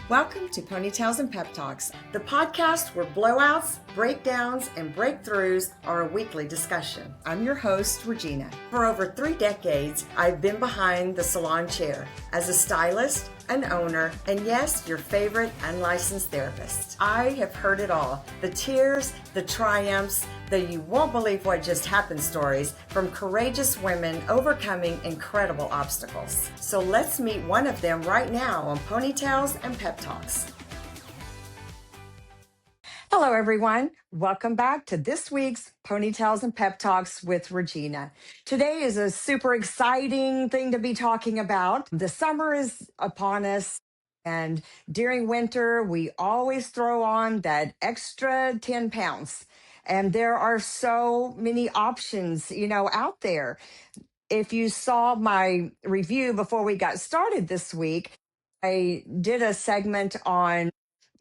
Welcome to Ponytails and Pep Talks, the podcast where blowouts, breakdowns, and breakthroughs are a weekly discussion. I'm your host, Regina. For over 3 decades, I've been behind the salon chair as a stylist, an owner, and yes, your favorite unlicensed therapist. I have heard it all. The tears, the triumphs, the you won't believe what just happened stories from courageous women overcoming incredible obstacles. So let's meet one of them right now on Ponytails and Pep Talks. Hello, everyone. Welcome back to this week's Ponytails and Pep Talks with Regina. Today is a super exciting thing to be talking about. The summer is upon us, and during winter, we always throw on that extra 10 pounds. And there are so many options, out there. If you saw my review before we got started this week, I did a segment on,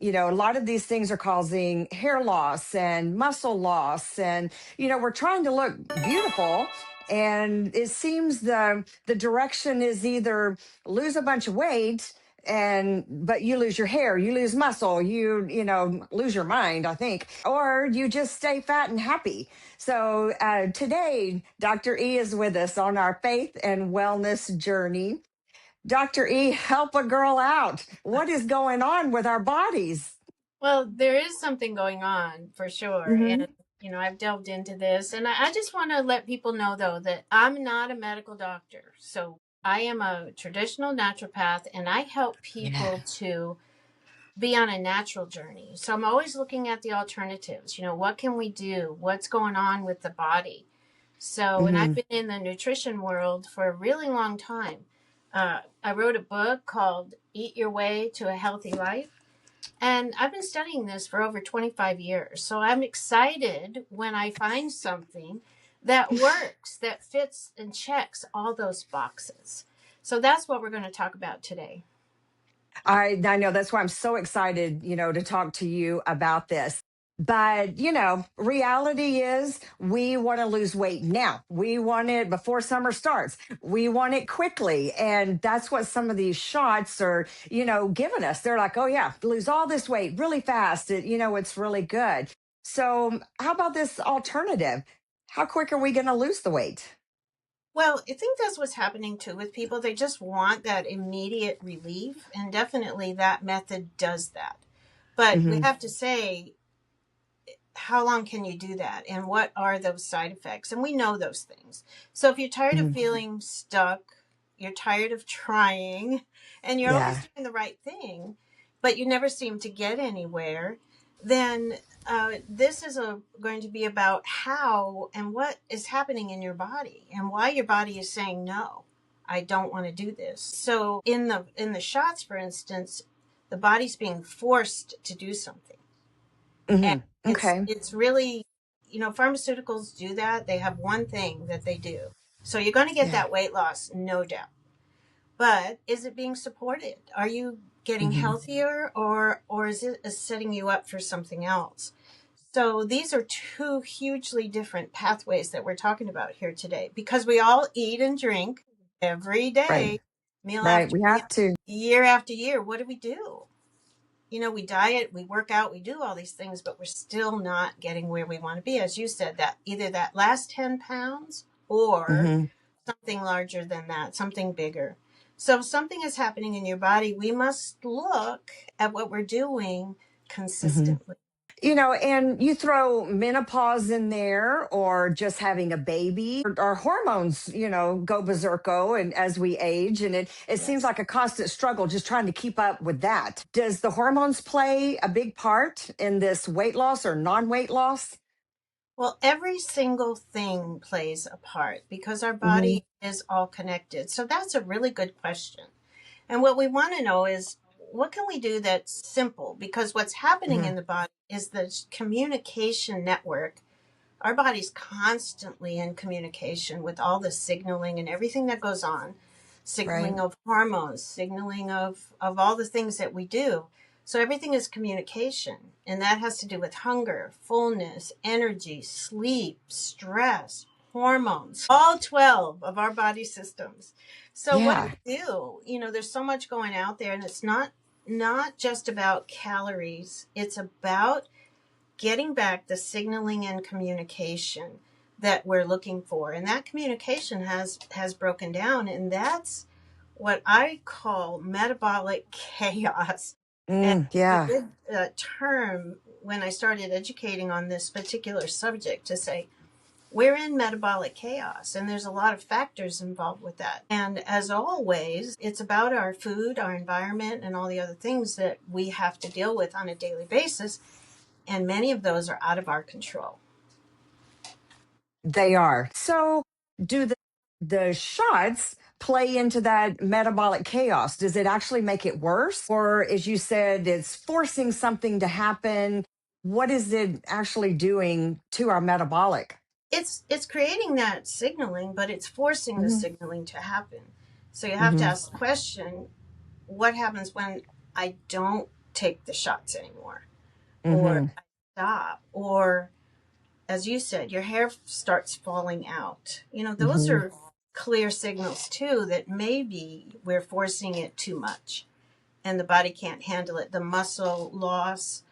a lot of these things are causing hair loss and muscle loss. And, we're trying to look beautiful. And it seems the direction is either lose a bunch of weight but you lose your hair, you lose muscle, you lose your mind, I think, or you just stay fat and happy. So today, Dr. E is with us on our faith and wellness journey. Dr. E, help a girl out. What is going on with our bodies? Well, there is something going on for sure. Mm-hmm. And, I've delved into this. And I just want to let people know, though, that I'm not a medical doctor. So I am a traditional naturopath, and I help people to be on a natural journey. So I'm always looking at the alternatives. What can we do? What's going on with the body? So, and I've been in the nutrition world for a really long time. I wrote a book called Eat Your Way to a Healthy Life. And I've been studying this for over 25 years. So I'm excited when I find something that works, that fits and checks all those boxes. So that's what we're going to talk about today. I know that's why I'm so excited, to talk to you about this. But, reality is we want to lose weight now. We want it before summer starts. We want it quickly. And that's what some of these shots are, giving us. They're like, oh, yeah, lose all this weight really fast. It's really good. So how about this alternative? How quick are we going to lose the weight? Well, I think that's what's happening too with people. They just want that immediate relief. And definitely that method does that. But we have to say, how long can you do that? And what are those side effects? And we know those things. So if you're tired of feeling stuck, you're tired of trying, and you're always doing the right thing, but you never seem to get anywhere, then this is going to be about how and what is happening in your body and why your body is saying, no, I don't want to do this. So in the shots, for instance, the body's being forced to do something. And it's really, pharmaceuticals do that. They have one thing that they do. So you're going to get that weight loss, no doubt. But is it being supported? Are you getting healthier or is it setting you up for something else? So these are two hugely different pathways that we're talking about here today, because we all eat and drink every day, meal after we meal, have to. year after year. What do? We diet, we work out, we do all these things, but we're still not getting where we want to be. As you said, that either that last 10 pounds or something larger than that, something bigger. So if something is happening in your body, we must look at what we're doing consistently. And you throw menopause in there or just having a baby, our hormones, go berserko and as we age. And it seems like a constant struggle just trying to keep up with that. Does the hormones play a big part in this weight loss or non-weight loss? Well, every single thing plays a part because our body is all connected. So that's a really good question. And what we want to know is, what can we do that's simple? Because what's happening in the body is the communication network. Our body's constantly in communication with all the signaling and everything that goes on, signaling of hormones, signaling of all the things that we do. So everything is communication, and that has to do with hunger, fullness, energy, sleep, stress, hormones, all 12 of our body systems. So what do we do? There's so much going out there, and it's not not just about calories. It's about getting back the signaling and communication that we're looking for. And that communication has broken down, and that's what I call metabolic chaos. And it's a Yeah. good term when I started educating on this particular subject to say we're in metabolic chaos, and there's a lot of factors involved with that. And as always, it's about our food, our environment, and all the other things that we have to deal with on a daily basis. And many of those are out of our control. They are. So, do the shots play into that metabolic chaos? Does it actually make it worse? Or, as you said, it's forcing something to happen? What is it actually doing to our metabolic? It's creating that signaling, but it's forcing the Hmm. signaling to happen. So you have to Hmm. ask the question, what happens when I don't take the shots anymore? Or Hmm. I stop? Or, as you said, your hair starts falling out. Those Hmm. are clear signals too that maybe we're forcing it too much and the body can't handle it. The muscle loss,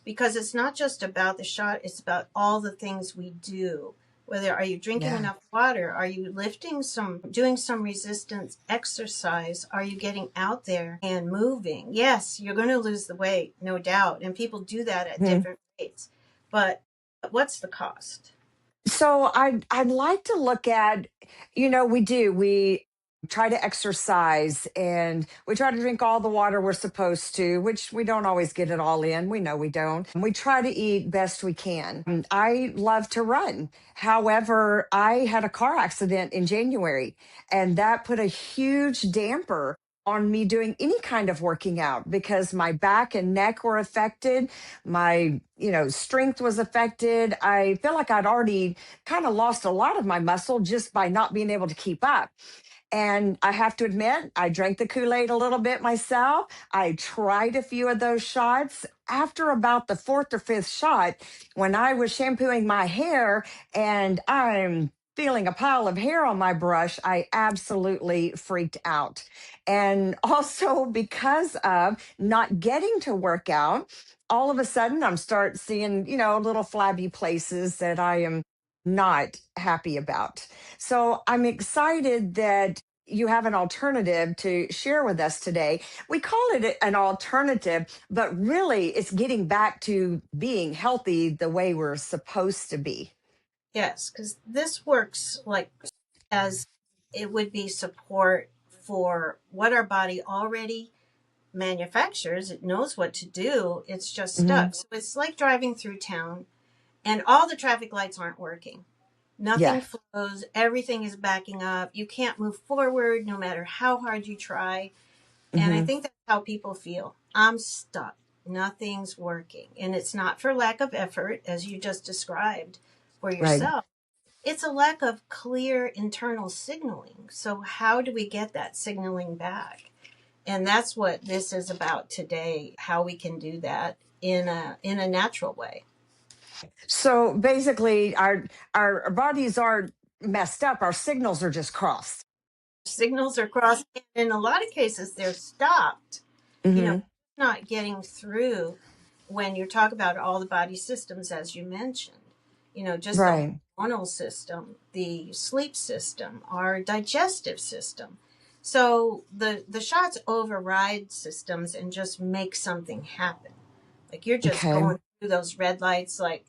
because it's not just about the shot, it's about all the things we do. Whether are you drinking Yeah. enough water, are you lifting some, doing some resistance exercise, are you getting out there and moving? Yes, you're going to lose the weight, no doubt, and people do that at Mhm. different rates, but what's the cost? So I'd like to look at, we try to exercise and we try to drink all the water we're supposed to, which we don't always get it all in. We know we don't. We try to eat best we can. I love to run. However, I had a car accident in January, and that put a huge damper on me doing any kind of working out because my back and neck were affected. My, strength was affected. I feel like I'd already kind of lost a lot of my muscle just by not being able to keep up. And I have to admit, I drank the Kool Aid a little bit myself. I tried a few of those shots. After about the fourth or fifth shot, when I was shampooing my hair and I'm feeling a pile of hair on my brush, I absolutely freaked out. And also because of not getting to work out, all of a sudden I'm start seeing, little flabby places that I am not happy about. So I'm excited that you have an alternative to share with us today. We call it an alternative, but really it's getting back to being healthy the way we're supposed to be. Yes, because this works like as it would be support for what our body already manufactures. It knows what to do, it's just Hmm. stuck. So it's like driving through town and all the traffic lights aren't working. Yeah. Nothing flows, everything is backing up. You can't move forward no matter how hard you try. And I Hmm. think that's how people feel. I'm stuck. Nothing's working. And it's not for lack of effort, as you just described for Right. yourself. It's a lack of clear internal signaling. So, how do we get that signaling back? And that's what this is about today, how we can do that in a natural way. So basically, our bodies aren't messed up. Our signals are just crossed. Signals are crossed. In a lot of cases, they're stopped. You know, Hmm. not getting through when you talk about all the body systems, as you mentioned. Just the Right. hormonal system, the sleep system, our digestive system. So the shots override systems and just make something happen. Like you're just Okay. going through those red lights, like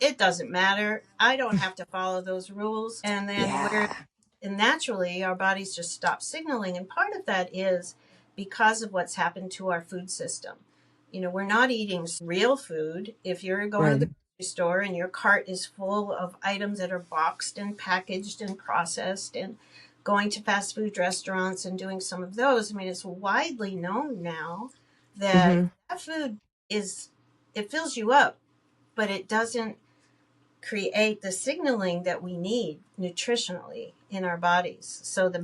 it doesn't matter. I don't have to follow those rules. And then Yeah. and naturally our bodies just stop signaling. And part of that is because of what's happened to our food system. We're not eating real food. If you're going to the Right. grocery store and your cart is full of items that are boxed and packaged and processed, and going to fast food restaurants and doing some of those, I mean, it's widely known now that Hmm. that food is, it fills you up, but it doesn't create the signaling that we need nutritionally in our bodies. So the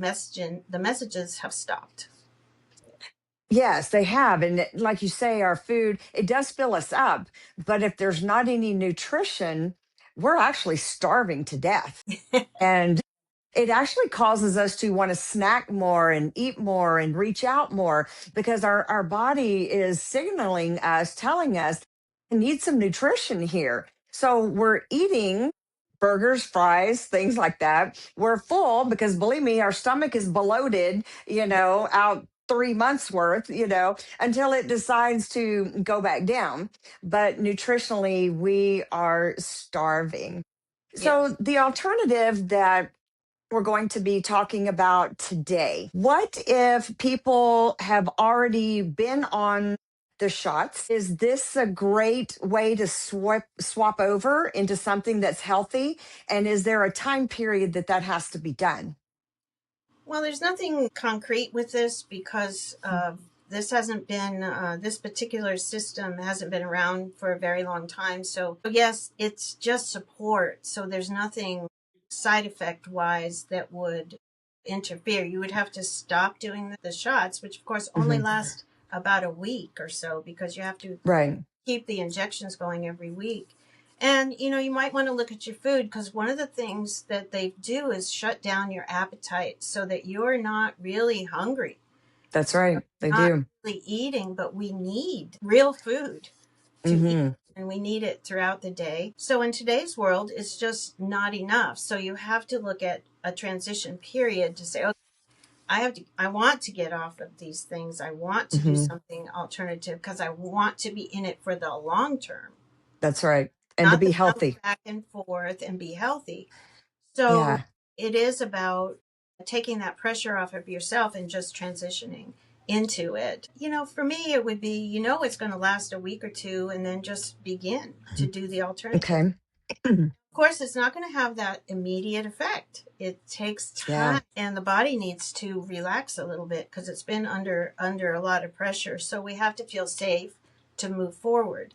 messages have stopped. Yes, they have. And like you say, our food, it does fill us up. But if there's not any nutrition, we're actually starving to death. And it actually causes us to want to snack more and eat more and reach out more because our body is signaling us, telling us, I need some nutrition here. So we're eating burgers, fries, things like that. We're full because believe me, our stomach is bloated, out 3 months worth, until it decides to go back down. But nutritionally, we are starving. Yes. So the alternative that we're going to be talking about today. What if people have already been on the shots? Is this a great way to swap over into something that's healthy? And is there a time period that has to be done? Well, there's nothing concrete with this because this hasn't been, this particular system hasn't been around for a very long time. So, yes, it's just support. So, there's nothing side effect wise that would interfere. You would have to stop doing the shots, which of course only Hmm. last about a week or so because you have to Right. keep the injections going every week. And you might want to look at your food because one of the things that they do is shut down your appetite so that you're not really hungry. That's So right. you're They not do. really eating, but we need real food to eat. Hmm. And we need it throughout the day. So in today's world, it's just not enough. So you have to look at a transition period to say, okay, I want to get off of these things. I want to do Hmm. something alternative because I want to be in it for the long term, That's right. And to not be the bounce healthy. back and forth and be healthy. So Yeah. it is about taking that pressure off of yourself and just transitioning into it. For me, it would be, it's going to last a week or two and then just begin to do the alternative. Okay. Of course, it's not going to have that immediate effect. It takes Yeah. time and the body needs to relax a little bit because it's been under a lot of pressure. So we have to feel safe to move forward.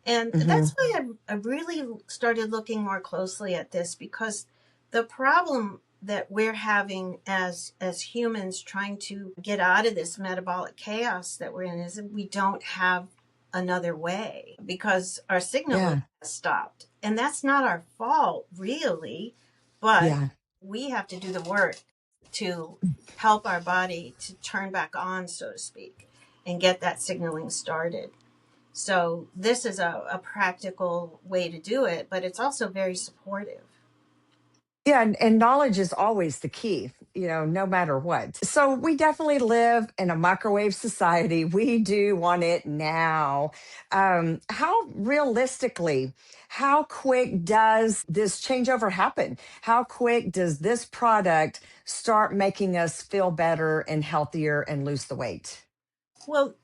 And Hmm. that's why I really started looking more closely at this because the problem that we're having as humans trying to get out of this metabolic chaos that we're in is that we don't have another way because our signaling Yeah. has stopped. And that's not our fault really, but Yeah. we have to do the work to help our body to turn back on, so to speak, and get that signaling started. So this is a practical way to do it, but it's also very supportive. Yeah, and knowledge is always the key, no matter what. So we definitely live in a microwave society. We do want it now. How realistically, how quick does this changeover happen? How quick does this product start making us feel better and healthier and lose the weight? Well,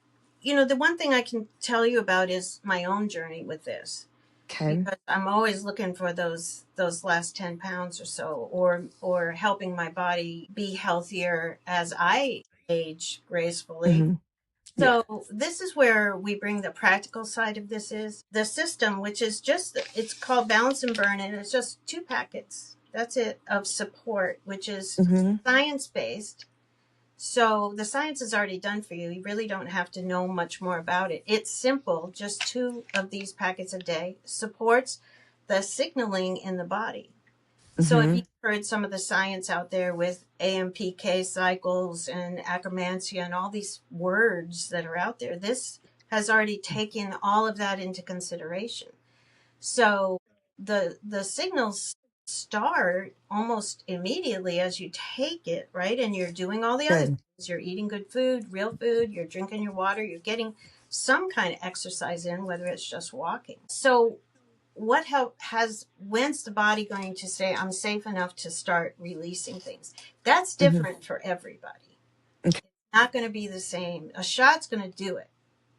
the one thing I can tell you about is my own journey with this Okay. because I'm always looking for those last 10 pounds or so or helping my body be healthier as I age gracefully. Hmm. Yeah. So this is where we bring the practical side of this is the system, which is just it's called Balance and Burn, and it's just 2 packets. That's it of support, which is Hmm. science based. So the science is already done for you. You really don't have to know much more about it. It's simple. Just 2 of these packets a day supports the signaling in the body. So if Hmm. you've heard some of the science out there with AMPK cycles and akkermansia and all these words that are out there, this has already taken all of that into consideration. So the signals start almost immediately as you take it, right? And you're doing all the other Good. things. You're eating good food, real food, you're drinking your water, you're getting some kind of exercise in, whether it's just walking. So what help has when's the body going to say I'm safe enough to start releasing things? That's Hmm. different for everybody. Okay. Not going to be the same. A shot's going to do it,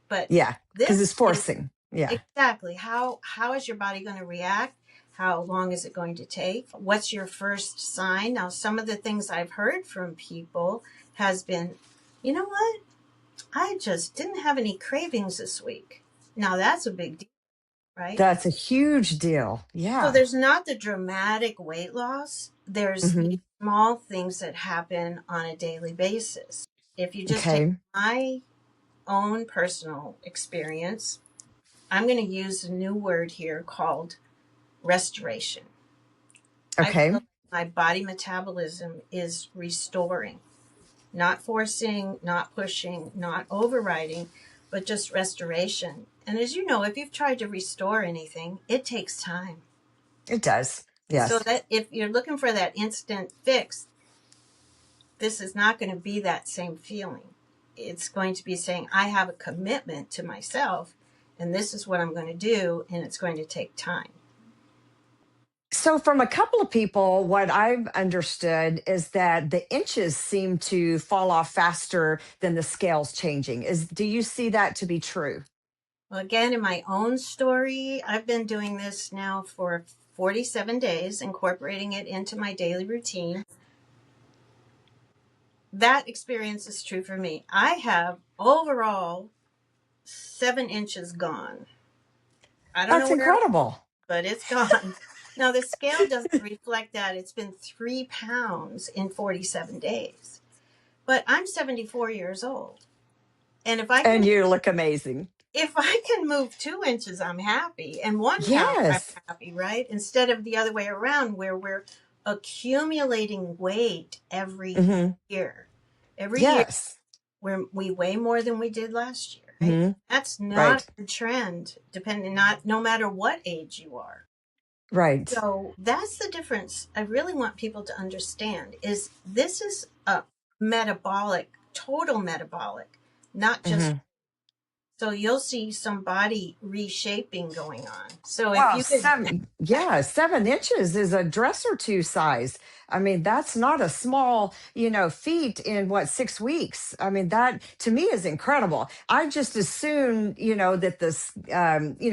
but Yeah, because it's this is forcing. Yeah. exactly how is your body going to react? How long is it going to take? What's your first sign? Now, some of the things I've heard from people has been, you know what? I just didn't have any cravings this week. Now that's a big deal, right? That's a huge deal. So Yeah. there's not the dramatic weight loss. There's Hmm. the small things that happen on a daily basis. If you just take Okay. my own personal experience, I'm going to use a new word here called restoration. I Okay. feel my body metabolism is restoring, not forcing, not pushing, not overriding, but just restoration. And as you know, if you've tried to restore anything, it takes time. It does. So Yes. that if you're looking for that instant fix, this is not going to be that same feeling. It's going to be saying, I have a commitment to myself, and this is what I'm going to do, and it's going to take time. So, from a couple of people, what I've understood is that the inches seem to fall off faster than the scales changing. Do you see that to be true? Well, again, in my own story, I've been doing this now for 47 days, incorporating it into my daily routine. That experience is true for me. I have overall 7 inches gone. I don't know That's where, incredible. but it's gone. Now, the scale doesn't reflect that. It's been 3 pounds in 47 days. But I'm 74 years old. And And you look amazing. if I can move 2 inches, I'm happy. And 1 pound, I'm Yes. happy, right? Instead of the other way around where we're accumulating weight every Hmm. year. Every year Yes. we weigh more than we did last year, right? Hmm. That's not Right. a trend, depending not no matter what age you are. Right. So that's the difference. I really want people to understand is this is a metabolic, total metabolic, not just Hmm. so you'll see some body reshaping going on. So if Well, you could, 7 inches is a dress or two size. I mean, that's not a small, feat in what, 6 weeks. I mean, that to me is incredible. I just assume, that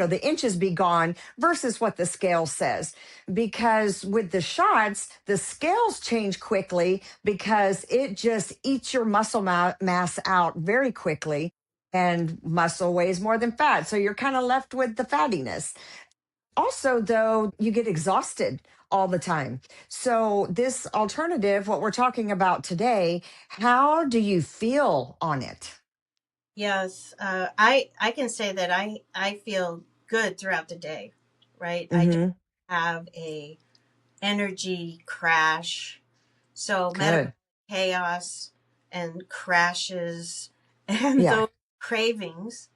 the inches be gone versus what the scale says. Because with the shots, the scales change quickly because it just eats your muscle mass out very quickly, and muscle weighs more than fat. So you're kind of left with the fattiness. Also, though, you get exhausted all the time. So, this alternative, what we're talking about today, how do you feel on it? yes, I can say that I feel good throughout the day, right? I don't Hmm. have a energy crash. So metabolic Good. chaos and crashes and Yeah. those cravings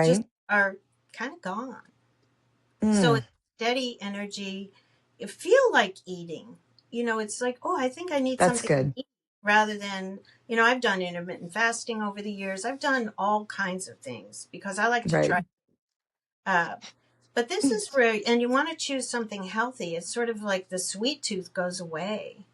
just Right. are kind of gone. So Mm, it's steady energy. You feel like eating. It's like, oh, I think I need that's something to good. eat rather than, I've done intermittent fasting over the years. I've done all kinds of things because I like to Right. try. Uh, but this is where, and you want to choose something healthy. It's sort of like the sweet tooth goes away,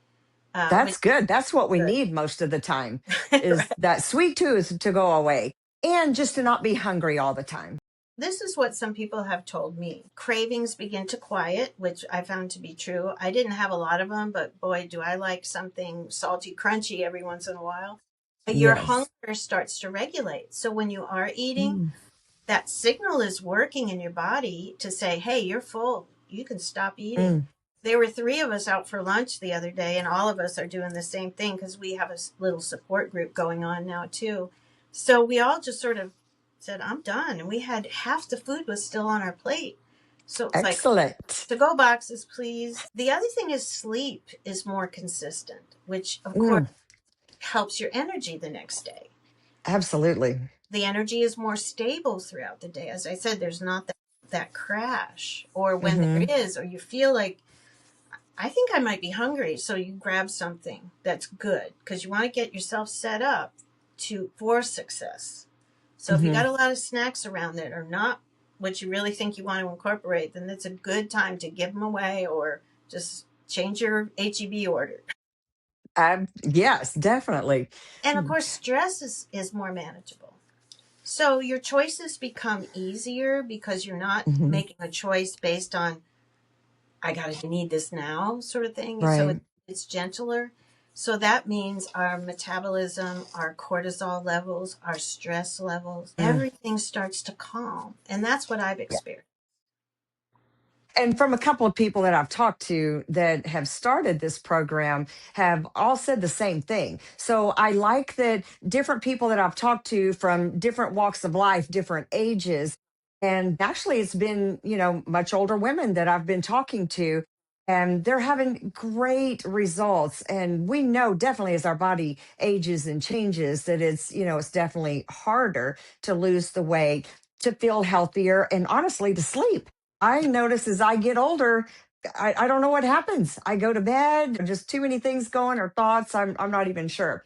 which That's good. That's what we is need most of the time, good. is that sweet tooth to go away and just to not be hungry all the time. This is what some people have told me. Cravings begin to quiet, which I found to be true. I didn't have a lot of them, but boy, do I like something salty, crunchy every once in a while. Your Yes. hunger starts to regulate. So when you are eating, Mm, that signal is working in your body to say, hey, you're full. You can stop eating. mm, There were 3 of us out for lunch the other day, and all of us are doing the same thing because we have a little support group going on now, too. So we all just sort of said, I'm done. And we had half the food was still on our plate. So it was like, excellent. to go boxes, please. The other thing is sleep is more consistent, which of course Mm, helps your energy the next day. absolutely. The energy is more stable throughout the day. As I said, there's not that crash, or when there Hmm. is, or you feel like, I think I might be hungry. So you grab something that's good because you want to get yourself set up for success. So if you Hmm. got a lot of snacks around that are not what you really think you want to incorporate, then it's a good time to give them away or just change your HEB order. Yes, definitely. And of course, stress is more manageable. So your choices become easier because you're not Hmm. making a choice based on I gotta need this now sort of thing. So Right. it's gentler. So that means our metabolism, our cortisol levels, our stress levels, Mm. everything starts to calm. And that's what I've Yeah. experienced. And from a couple of people that I've talked to that have started this program have all said the same thing. So I like that different people that I've talked to from different walks of life, different ages, and actually it's been, much older women that I've been talking to. and they're having great results. And we know definitely as our body ages and changes that it's definitely harder to lose the weight, to feel healthier, and honestly to sleep. I notice as I get older, I don't know what happens. I go to bed, just too many things going or thoughts. I'm not even sure.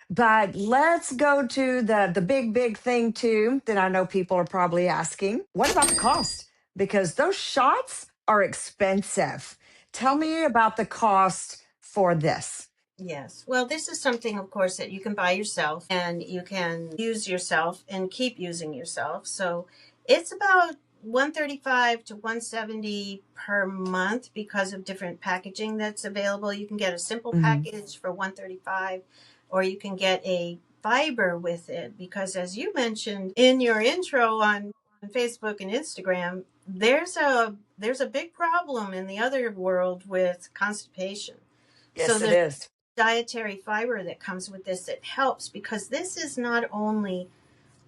But let's go to the big thing too that I know people are probably asking. What about the cost? Because those shots are expensive. Tell me about the cost for this. Yes. Well, this is something, of course, that you can buy yourself and you can use yourself and keep using yourself. So it's about 135 to 170 per month because of different packaging that's available. You can get a simple Hmm. package for 135, or you can get a fiber with it because, as you mentioned in your intro on Facebook and Instagram, there's a big problem in the other world with constipation. So Yes, it there's is. dietary fiber that comes with this that helps, because this is not only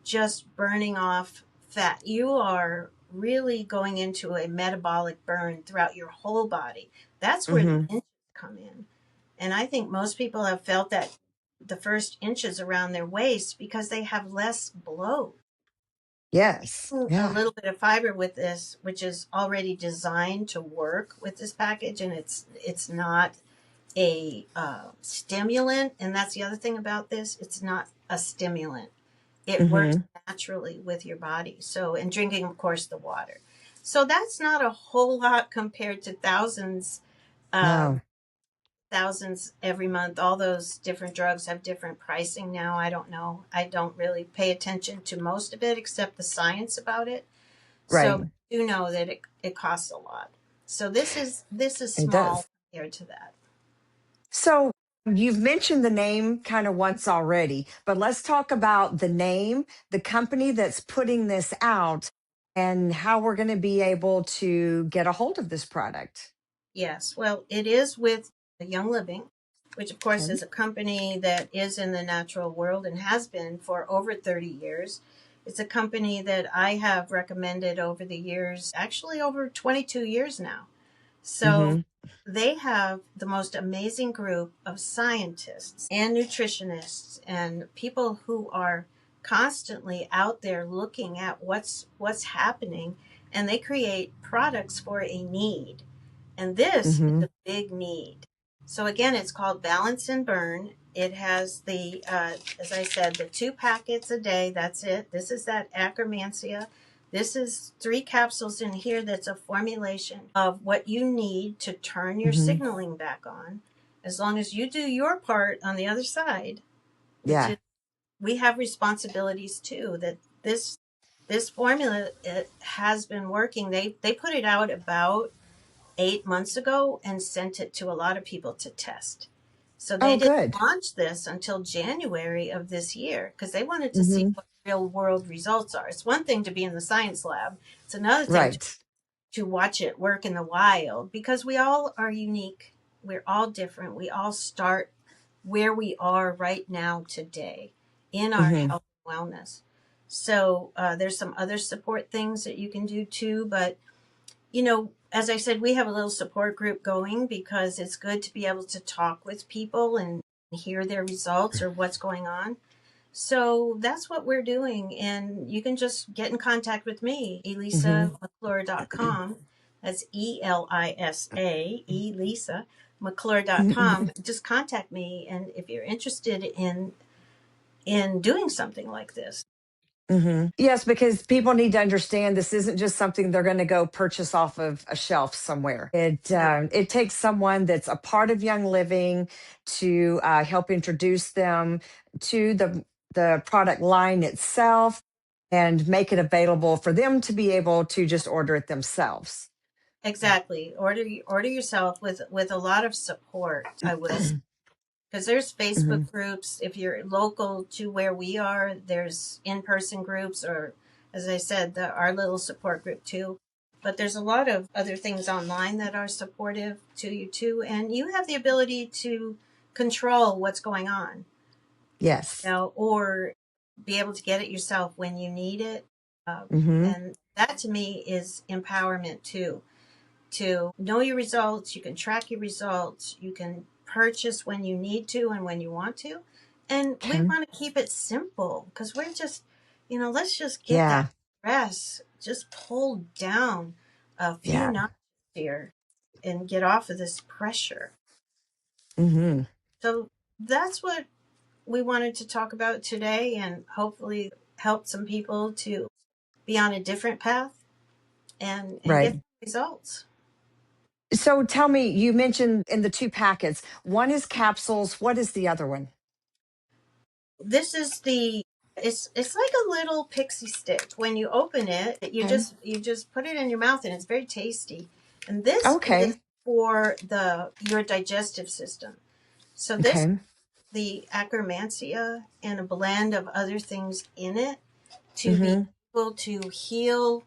just burning off fat, you are really going into a metabolic burn throughout your whole body. That's where the Hmm. inches come in. And I think most people have felt that the first inches around their waist because they have less bloat. Yes. A Yeah. little bit of fiber with this, which is already designed to work with this package, and it's not a stimulant. And that's the other thing about this, it's not a stimulant. It works Hmm. naturally with your body. So, and drinking, of course, the water. So that's not a whole lot compared to uh, No. thousands every month. All those different drugs have different pricing now. I don't know. I don't really pay attention to most of it except the science about it. So Right. I do know that it costs a lot. So this is It small does. compared to that. So you've mentioned the name kind of once already, but let's talk about the name, the company that's putting this out, and how we're going to be able to get a hold of this product. Yes, well, it is with Young Living, which of course Okay. is a company that is in the natural world and has been for over 30 years. It's a company that I have recommended over the years, actually over 22 years now. So Mm-hmm. they have the most amazing group of scientists and nutritionists and people who are constantly out there looking at what's happening, and they create products for a need. And this is Mm-hmm. a big need. So again, it's called Balance and Burn. It has as I said, the 2 packets a day. That's it. This is that Acromancia. This is 3 capsules in here. That's a formulation of what you need to turn your Mm-hmm. signaling back on. As long as you do your part on the other side, which Yeah. is, we have responsibilities too. That this formula, it has been working. They put it out about 8 months ago and sent it to a lot of people to test. So they Oh, didn't good. launch this until January of this year because they wanted to see Mm-hmm. what real world results are. It's one thing to be in the science lab, it's another thing Right. to watch it work in the wild, because we all are unique. We're all different. We all start where we are right now today in our Mm-hmm. health and wellness. So there's some other support things that you can do too, but as I said, we have a little support group going because it's good to be able to talk with people and hear their results or what's going on. So that's what we're doing. And you can just get in contact with me, Mm-hmm. ElisaMcClure.com. That's ELISA, Elisa McClure.com. Just contact me, and if you're interested in doing something like this. Hmm. Yes, because people need to understand this isn't just something they're going to go purchase off of a shelf somewhere. No, It takes someone that's a part of Young Living to help introduce them to the product line itself and make it available for them to be able to just order it themselves. exactly. Order yourself with a lot of support, I will, because there's Facebook Hmm. groups. If you're local to where we are, there's in-person groups, or as I said, our little support group too. But there's a lot of other things online that are supportive to you too, and you have the ability to control what's going on, Yes. or be able to get it yourself when you need it. Hmm. And that to me is empowerment too, to know your results. You can track your results. You can purchase when you need to and when you want to. And we Okay. want to keep it simple because we're just, let's just get that Yeah. stress just pulled down a few Yeah. notches here and get off of this pressure. Mm-hmm. So that's what we wanted to talk about today and hopefully help some people to be on a different path and get Right. results. So tell me, you mentioned in the two packets, one is capsules. What is the other one? This is the it's like a little pixie stick. When you open it, Okay. you just put it in your mouth and it's very tasty. And this is Okay. for the your digestive system. So this Okay. the acromantia and a blend of other things in it to be Mm-hmm. able to heal,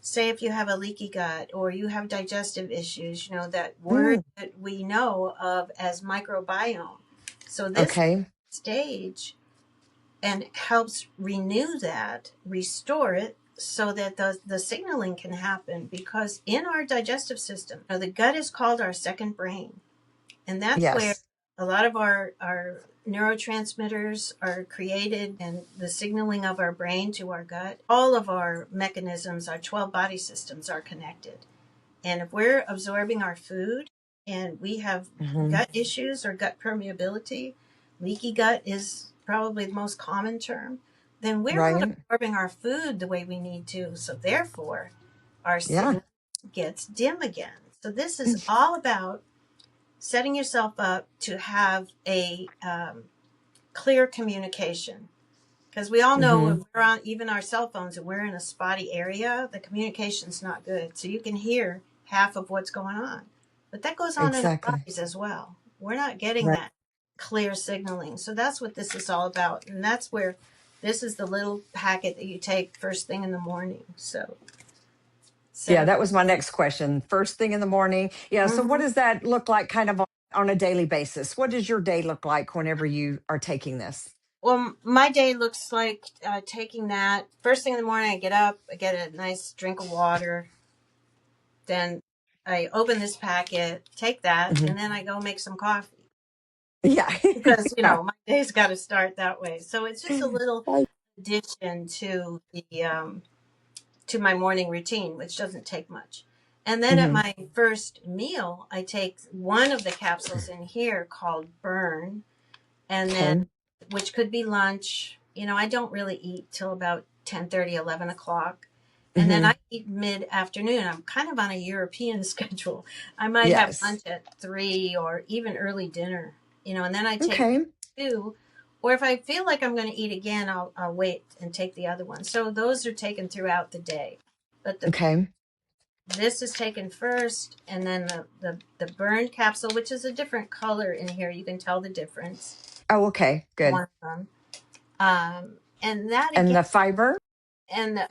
say if you have a leaky gut or you have digestive issues, that word Mm. that we know of as microbiome. So this Okay. stage and helps renew that, restore it so that the signaling can happen because in our digestive system, the gut is called our second brain. And that's where Yes. a lot of our neurotransmitters are created and the signaling of our brain to our gut. All of our mechanisms, our 12 body systems are connected. And if we're absorbing our food and we have Mm-hmm. gut issues or gut permeability, leaky gut is probably the most common term, then we're not Right. absorbing our food the way we need to. So therefore, our Yeah. signal gets dim again. So this is all about setting yourself up to have a clear communication. Because we all know Mm-hmm. if we're on even our cell phones and we're in a spotty area, the communication's not good. So you can hear half of what's going on. But that goes on in our Exactly. bodies as well. We're not getting Right. that clear signaling. So that's what this is all about. And that's where this is the little packet that you take first thing in the morning. So set Yeah, up. that was my next question. First thing in the morning. Yeah. So what Mhm. does that look like kind of on a daily basis? What does your day look like whenever you are taking this? Well, my day looks like taking that first thing in the morning. I get up, I get a nice drink of water, then I open this packet, take that, Hmm. and then I go make some coffee Yeah. because Yeah. my day's got to start that way. So it's just a little addition to my morning routine, which doesn't take much. And then at Hmm. my first meal, I take one of the capsules in here called Burn, and then Okay. which could be lunch. I don't really eat till about 10:30, 11 o'clock. And then Hmm. I eat mid afternoon. I'm kind of on a European schedule. I might have Yes. lunch at 3 or even early dinner, and then I take Okay. two. Or if I feel like I'm going to eat again, I'll wait and take the other one. So those are taken throughout the day. But Okay. this is taken first, and then the burn capsule, which is a different color in here. You can tell the difference. Oh, okay. Good. One of them. And that And again, the fiber?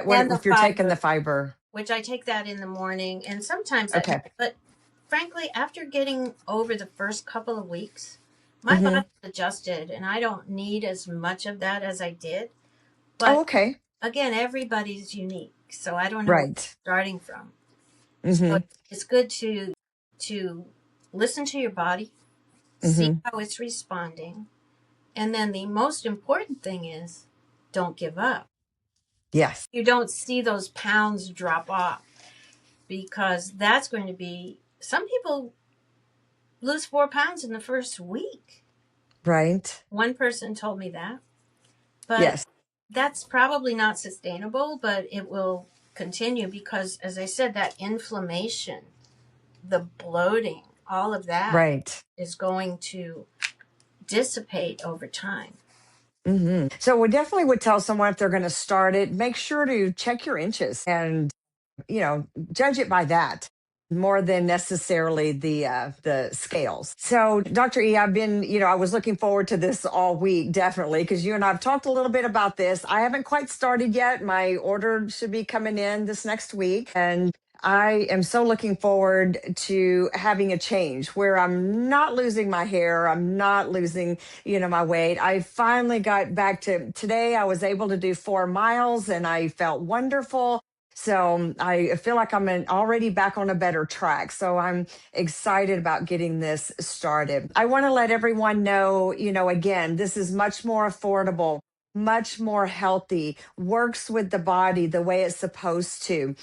What and the if you're taking the fiber, fiber? which I take that in the morning and sometimes at Okay. night. But frankly, after getting over the first couple of weeks, my Hmm. body adjusted, and I don't need as much of that as I did. Oh, But okay. again, everybody's unique, so I don't know where Right. you're starting from. So Hmm. it's good to listen to your body, see Hmm. how it's responding, and then the most important thing is don't give up. Yes. You don't see those pounds drop off because that's going to be some people lose 4 pounds in the first week. Right. One person told me that, but Yes. that's probably not sustainable, but it will continue because, as I said, that inflammation, the bloating, all of that Right. is going to dissipate over time. So we definitely would tell someone if they're going to start it, make sure to check your inches and judge it by that more than necessarily the scales. So Dr. E, I've been, I was looking forward to this all week, definitely, because you and I've talked a little bit about this. I haven't quite started yet. My order should be coming in this next week, and I am so looking forward to having a change where I'm not losing my hair, I'm not losing, my weight. I finally got back to today. I was able to do 4 miles and I felt wonderful. So I feel like I'm already back on a better track. So I'm excited about getting this started. I want to let everyone know, again, this is much more affordable, much more healthy, works with the body the way it's supposed to,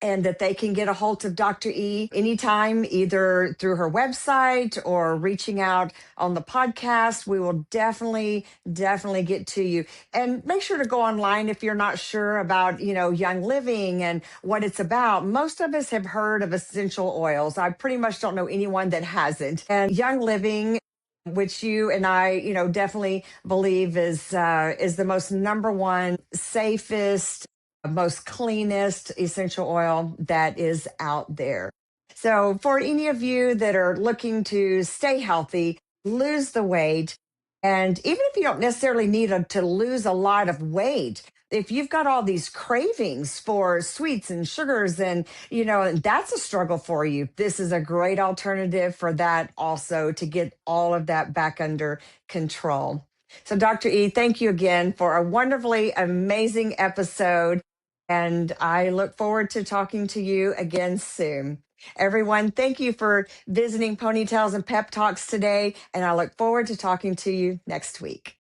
and that they can get a hold of Dr. E anytime, either through her website or reaching out on the podcast. We will definitely get to you. And make sure to go online if you're not sure about, Young Living and what it's about. Most of us have heard of essential oils. I pretty much don't know anyone that hasn't. And Young Living, which you and I, definitely believe is the most number one, safest, most cleanest essential oil that is out there. So, for any of you that are looking to stay healthy, lose the weight, and even if you don't necessarily need to lose a lot of weight, if you've got all these cravings for sweets and sugars and and that's a struggle for you, this is a great alternative for that also, to get all of that back under control. So, Dr. E, thank you again for a wonderfully amazing episode. And I look forward to talking to you again soon. Everyone, thank you for visiting Ponytails and Pep Talks today. And I look forward to talking to you next week.